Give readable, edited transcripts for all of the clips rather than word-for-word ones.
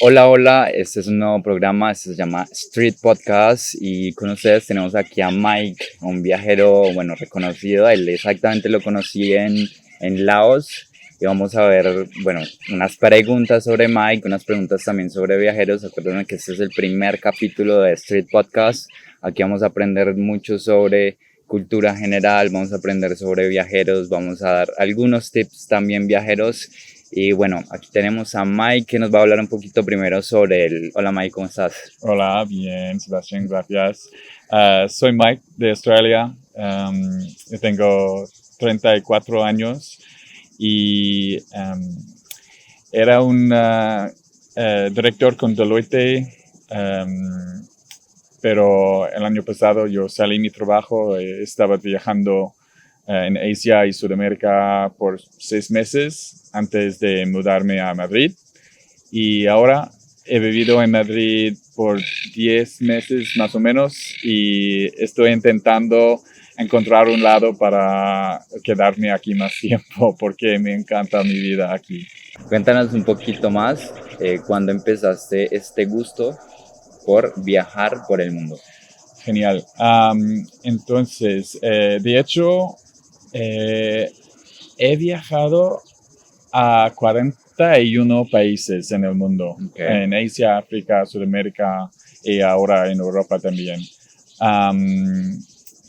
Hola, hola, este es un nuevo programa, este se llama Street Podcast y con ustedes tenemos aquí a Mike, un viajero, bueno, reconocido. Él exactamente lo conocí en Laos y vamos a ver, bueno, unas preguntas sobre Mike, unas preguntas también sobre viajeros. Acuérdense que este es el primer capítulo de Street Podcast. Aquí vamos a aprender mucho sobre cultura general, vamos a aprender sobre viajeros, vamos a dar algunos tips también viajeros. Y bueno, aquí tenemos a Mike que nos va a hablar un poquito primero sobre el... Hola Mike, ¿cómo estás? Hola, bien, Sebastián, gracias. Soy Mike de Australia. Yo tengo 34 años y era un director con Deloitte, pero el año pasado yo salí de mi trabajo, estaba viajando en Asia y Sudamérica por 6 meses antes de mudarme a Madrid. Y ahora he vivido en Madrid por 10 meses más o menos y estoy intentando encontrar un lado para quedarme aquí más tiempo porque me encanta mi vida aquí. Cuéntanos un poquito más, cuándo empezaste este gusto por viajar por el mundo. Genial. Entonces, de hecho, he viajado a 41 países en el mundo, Okay. en Asia, África, Sudamérica y ahora en Europa también.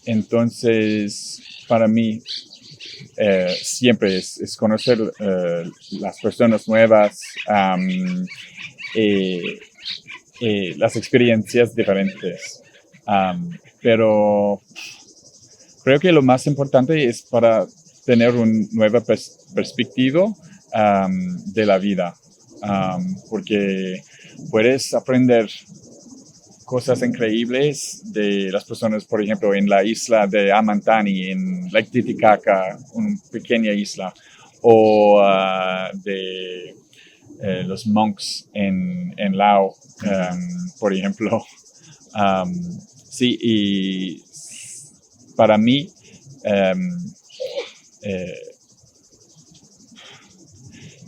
Entonces, para mí, siempre es conocer las personas nuevas y las experiencias diferentes. Pero creo que lo más importante es para tener una nueva perspectiva de la vida, porque puedes aprender cosas increíbles de las personas, por ejemplo, en la isla de Amantani, en Lake Titicaca, una pequeña isla, o de los monks en Laos, por ejemplo. Sí, y para mí,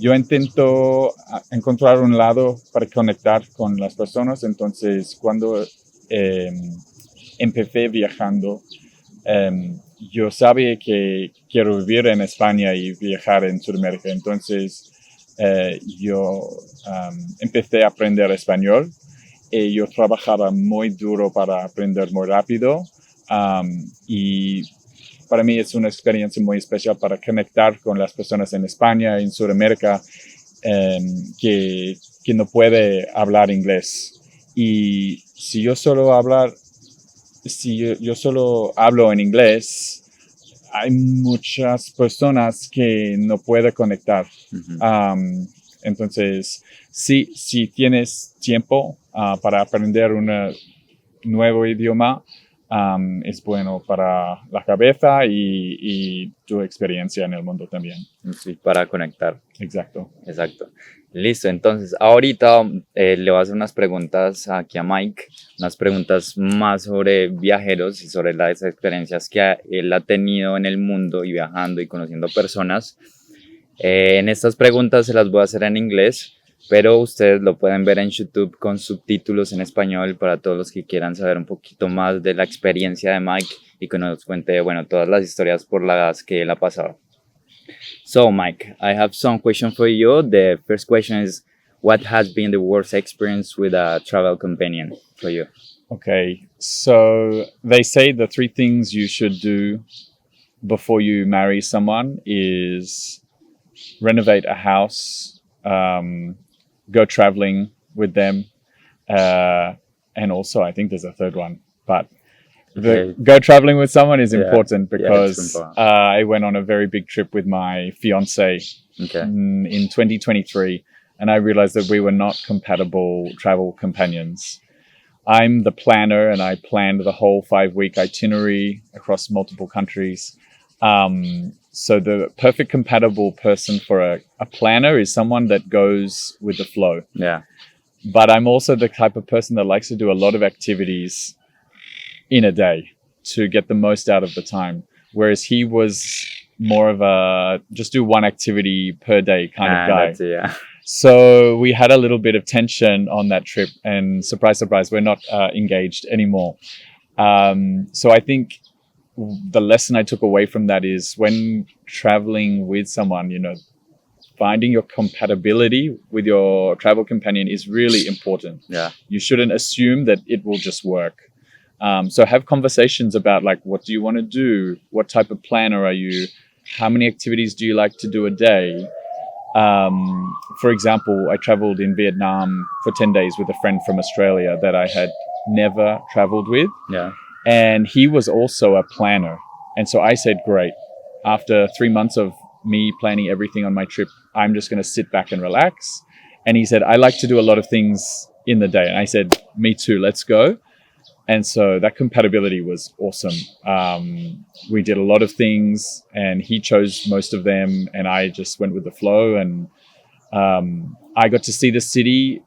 yo intento encontrar un lado para conectar con las personas. Entonces, cuando empecé viajando, yo sabía que quiero vivir en España y viajar en Sudamérica. Entonces, yo empecé a aprender español y yo trabajaba muy duro para aprender muy rápido. Y para mí es una experiencia muy especial para conectar con las personas en España, en Sudamérica, que no puede hablar inglés. Y si yo solo hablo en inglés, hay muchas personas que no pueden conectar. Entonces, si tienes tiempo para aprender un nuevo idioma, es bueno para la cabeza y tu experiencia en el mundo también. Sí, para conectar. Exacto. Exacto. Listo, entonces ahorita le voy a hacer unas preguntas aquí a Mike, unas preguntas más sobre viajeros y sobre las experiencias que él ha tenido en el mundo y viajando y conociendo personas. En estas preguntas se las voy a hacer en inglés, pero ustedes lo pueden ver en YouTube con subtítulos en español para todos los que quieran saber un poquito más de la experiencia de Mike y que nos cuente, bueno, todas las historias por las que él ha pasado. So, Mike, I have some questions for you. The first question is, what has been the worst experience with a travel companion for you? Okay, so they say the 3 things you should do before you marry someone is renovate a house, go traveling with them, and also I think there's a third one, but go traveling with someone is important because I went on a very big trip with my fiance in 2023, and I realized that we were not compatible travel companions. I'm the planner, and I planned the whole 5-week itinerary across multiple countries. So the perfect compatible person for a planner is someone that goes with the flow. Yeah. But I'm also the type of person that likes to do a lot of activities in a day to get the most out of the time. Whereas he was more of a just do one activity per day kind of guy. Yeah. So we had a little bit of tension on that trip, and surprise, surprise, we're not engaged anymore. So I think the lesson I took away from that is when traveling with someone, finding your compatibility with your travel companion is really important. Yeah. You shouldn't assume that it will just work. So have conversations about like, what do you want to do? What type of planner are you? How many activities do you like to do a day? For example, I traveled in Vietnam for 10 days with a friend from Australia that I had never traveled with. Yeah. And he was also a planner. And so I said, great. After 3 months of me planning everything on my trip, I'm just going to sit back and relax. And he said, I like to do a lot of things in the day. And I said, me too, let's go. And so that compatibility was awesome. We did a lot of things and he chose most of them and I just went with the flow. And I got to see the city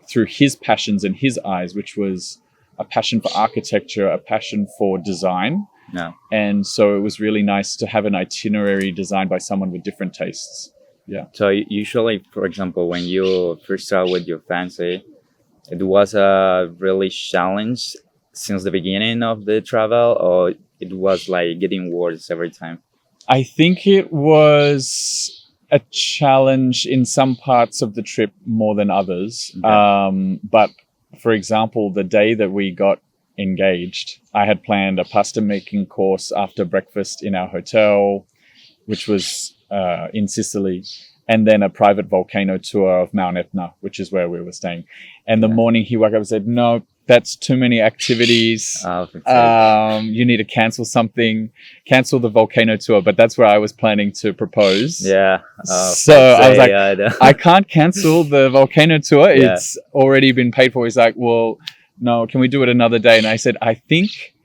through his passions and his eyes, which was a passion for architecture, a passion for design. Yeah. And so it was really nice to have an itinerary designed by someone with different tastes. Yeah. So usually, for example, when you first start with your fancy, it was a really challenge since the beginning of the travel, or it was like getting worse every time? I think it was a challenge in some parts of the trip more than others. Okay. But for example, the day that we got engaged, I had planned a pasta making course after breakfast in our hotel, which was in Sicily, and then a private volcano tour of Mount Etna, which is where we were staying. And the morning he woke up and said, no, that's too many activities. You need to cancel the volcano tour. But that's where I was planning to propose. Yeah. So I was like, I can't cancel the volcano tour. Yeah. It's already been paid for. He's like, well, no, can we do it another day? And I said, I think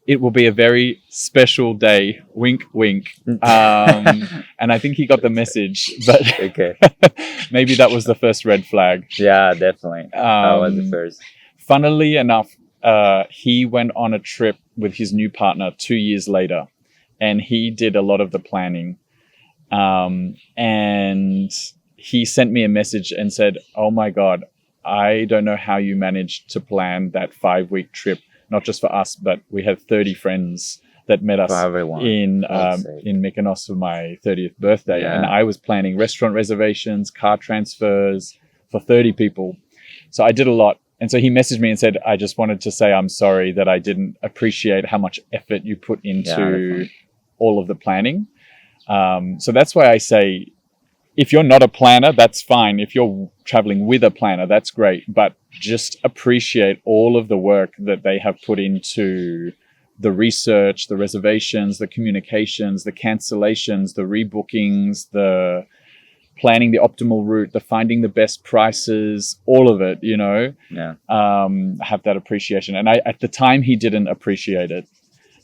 it will be a very special day. Wink, wink. And I think he got the message, but Okay. maybe that was the first red flag. Yeah, definitely. That was the first. Funnily enough, he went on a trip with his new partner 2 years later, and he did a lot of the planning. And he sent me a message and said, oh my God, I don't know how you managed to plan that 5-week trip, not just for us, but we had 30 friends that met us in Mykonos for my 30th birthday. Yeah. And I was planning restaurant reservations, car transfers for 30 people. So I did a lot. And so he messaged me and said, I just wanted to say I'm sorry that I didn't appreciate how much effort you put into all of the planning. So that's why I say, if you're not a planner, that's fine. If you're traveling with a planner, that's great. But just appreciate all of the work that they have put into the research, the reservations, the communications, the cancellations, the rebookings, the planning the optimal route, the finding the best prices, all of it, Yeah. Have that appreciation. And at the time, he didn't appreciate it.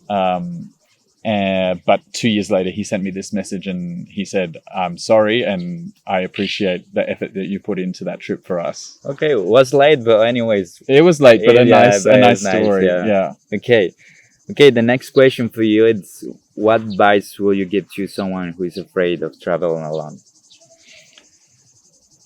But 2 years later, he sent me this message and he said, I'm sorry. And I appreciate the effort that you put into that trip for us. Okay. It was late, but anyways. It was late, but a nice nice story. Yeah. Okay. The next question for you is, what advice will you give to someone who is afraid of traveling alone?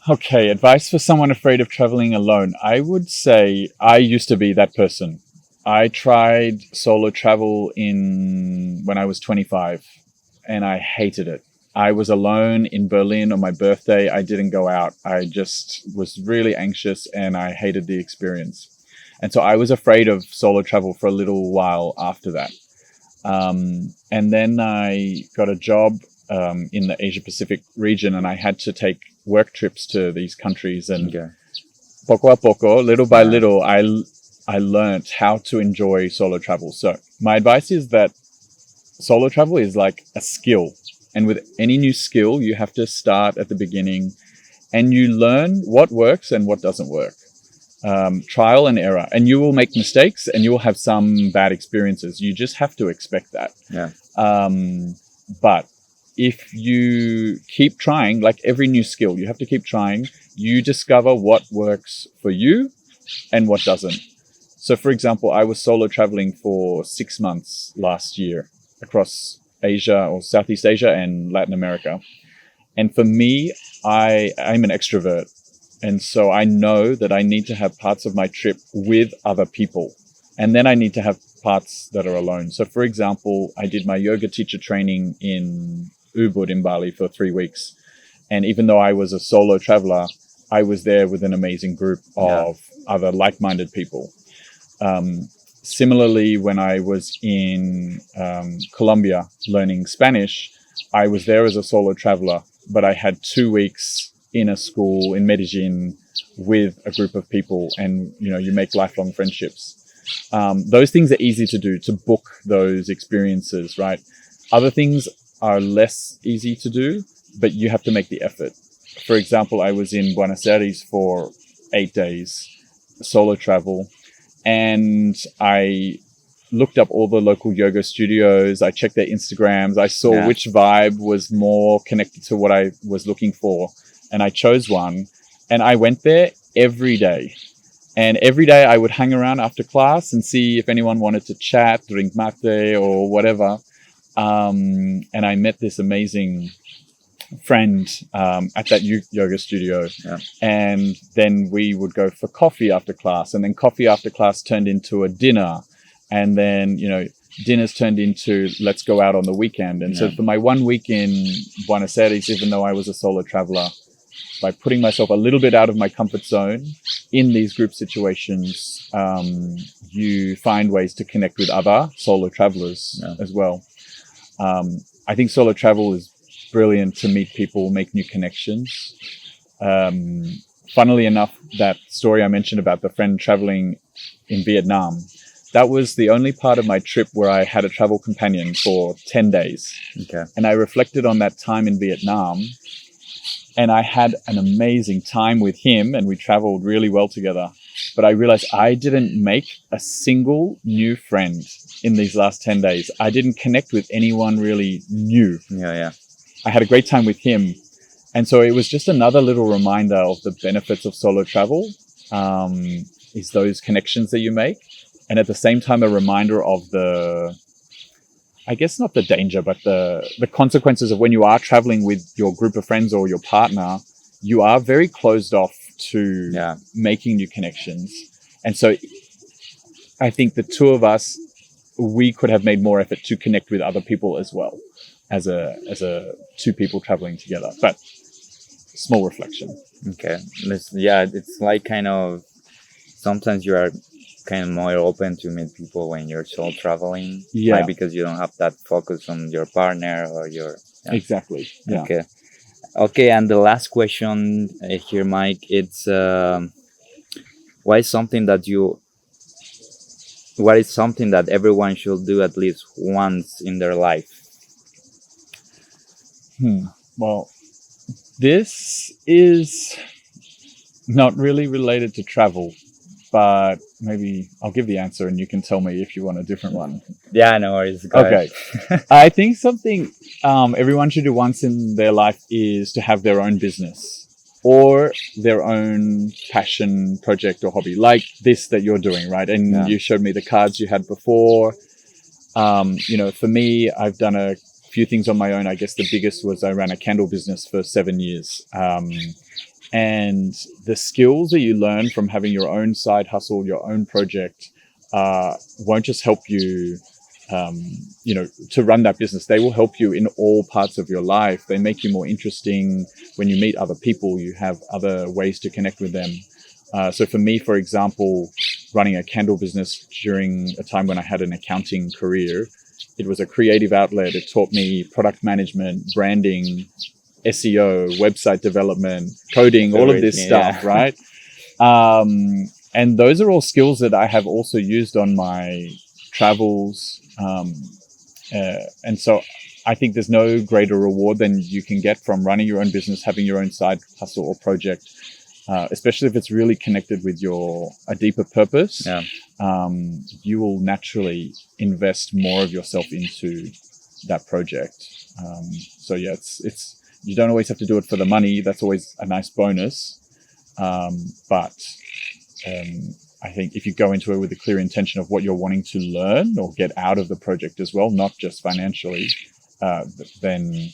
Okay, advice for someone afraid of traveling alone. I would say I used to be that person. I tried solo travel when I was 25 and I hated it. I was alone in Berlin on my birthday. I didn't go out. I just was really anxious and I hated the experience. And so I was afraid of solo travel for a little while after that. And then I got a job in the Asia Pacific region and I had to take work trips to these countries, and poco a poco, little by little, I learned how to enjoy solo travel. So my advice is that solo travel is like a skill, and with any new skill, you have to start at the beginning and you learn what works and what doesn't work. Trial and error, and you will make mistakes and you will have some bad experiences. You just have to expect that. Yeah. But if you keep trying, like every new skill, you have to keep trying, you discover what works for you and what doesn't. So for example, I was solo traveling for 6 months last year across Asia or Southeast Asia and Latin America. And for me, I'm an extrovert. And so I know that I need to have parts of my trip with other people. And then I need to have parts that are alone. So for example, I did my yoga teacher training in Ubud in Bali for 3 weeks. And even though I was a solo traveler, I was there with an amazing group of other like-minded people. Similarly, when I was in Colombia learning Spanish, I was there as a solo traveler, but I had 2 weeks in a school in Medellin with a group of people, and you make lifelong friendships. Those things are easy to do, to book those experiences, right? Other things are less easy to do, but you have to make the effort. For example, I was in Buenos Aires for 8 days, solo travel, and I looked up all the local yoga studios. I checked their Instagrams. I saw which vibe was more connected to what I was looking for. And I chose one, and I went there every day. And every day I would hang around after class and see if anyone wanted to chat, drink mate or whatever. And I met this amazing friend at that yoga studio. Yeah. And then we would go for coffee after class. And then coffee after class turned into a dinner. And then, dinners turned into let's go out on the weekend. And so for my 1 week in Buenos Aires, even though I was a solo traveler, by putting myself a little bit out of my comfort zone in these group situations, you find ways to connect with other solo travelers as well. I think solo travel is brilliant to meet people, make new connections. Funnily enough, that story I mentioned about the friend traveling in Vietnam, that was the only part of my trip where I had a travel companion for 10 days. Okay. And I reflected on that time in Vietnam, and I had an amazing time with him, and we traveled really well together. But I realized I didn't make a single new friend in these last 10 days. I didn't connect with anyone really new. Yeah. I had a great time with him. And so it was just another little reminder of the benefits of solo travel, is those connections that you make. And at the same time, a reminder of I guess not the danger, but the consequences of when you are traveling with your group of friends or your partner, you are very closed off to making new connections. And so I think the two of us, we could have made more effort to connect with other people as well as a two people traveling together. But small reflection. Okay. It's like kind of, sometimes you are kind of more open to meet people when you're solo traveling, right? Because you don't have that focus on your partner or your exactly. Yeah. Okay, and the last question here, Mike, it's what is something that everyone should do at least once in their life? Well, this is not really related to travel, but maybe I'll give the answer and you can tell me if you want a different one. Yeah, no worries. Go ahead. I think something everyone should do once in their life is to have their own business or their own passion project or hobby, like this that you're doing, right? And you showed me the cards you had before. For me, I've done a few things on my own. I guess the biggest was I ran a candle business for 7 years. And the skills that you learn from having your own side hustle, your own project, won't just help you, to run that business. They will help you in all parts of your life. They make you more interesting. When you meet other people, you have other ways to connect with them. So for me, for example, running a candle business during a time when I had an accounting career, it was a creative outlet. It taught me product management, branding, SEO, website development, coding, all of this stuff, right? And those are all skills that I have also used on my travels. And so I think there's no greater reward than you can get from running your own business, having your own side hustle or project, especially if it's really connected with a deeper purpose. You will naturally invest more of yourself into that project. It's you don't always have to do it for the money. That's always a nice bonus. But I think if you go into it with a clear intention of what you're wanting to learn or get out of the project as well, not just financially, then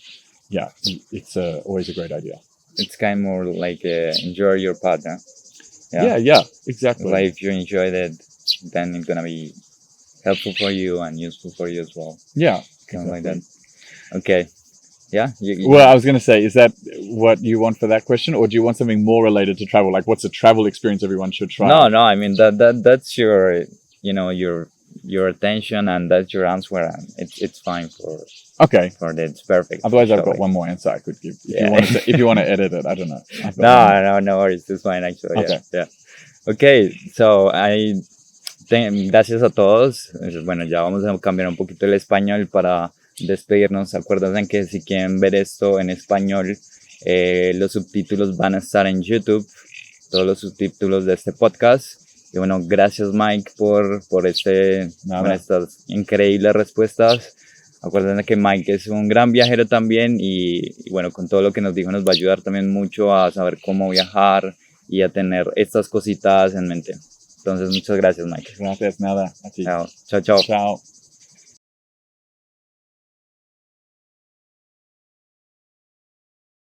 it's always a great idea. it's kind of more like enjoy your partner. Yeah, exactly. Like if you enjoyed it, then it's gonna be helpful for you and useful for you as well. Yeah, Something like exactly. that. Okay. Yeah. Well, I was going to say, is that what you want for that question, or do you want something more related to travel? Like, what's a travel experience everyone should try? No. I mean that's your your attention, and that's your answer, and it's fine for Okay. for that. It's perfect. Otherwise, I've got Sorry. one more answer I could give. Yeah. If you want to edit it, I don't know. I've got one more. No worries. It's fine actually. Okay. Yeah. Okay. So gracias a todos. Bueno, ya vamos a cambiar un poquito el español para despedirnos. Acuérdense que si quieren ver esto en español, los subtítulos van a estar en YouTube, todos los subtítulos de este podcast. Y bueno, gracias Mike por estas increíbles respuestas. Acuérdense que Mike es un gran viajero también y bueno, con todo lo que nos dijo nos va a ayudar también mucho a saber cómo viajar y a tener estas cositas en mente. Entonces, muchas gracias, Mike. Gracias, nada. A ti. Chao. Chao.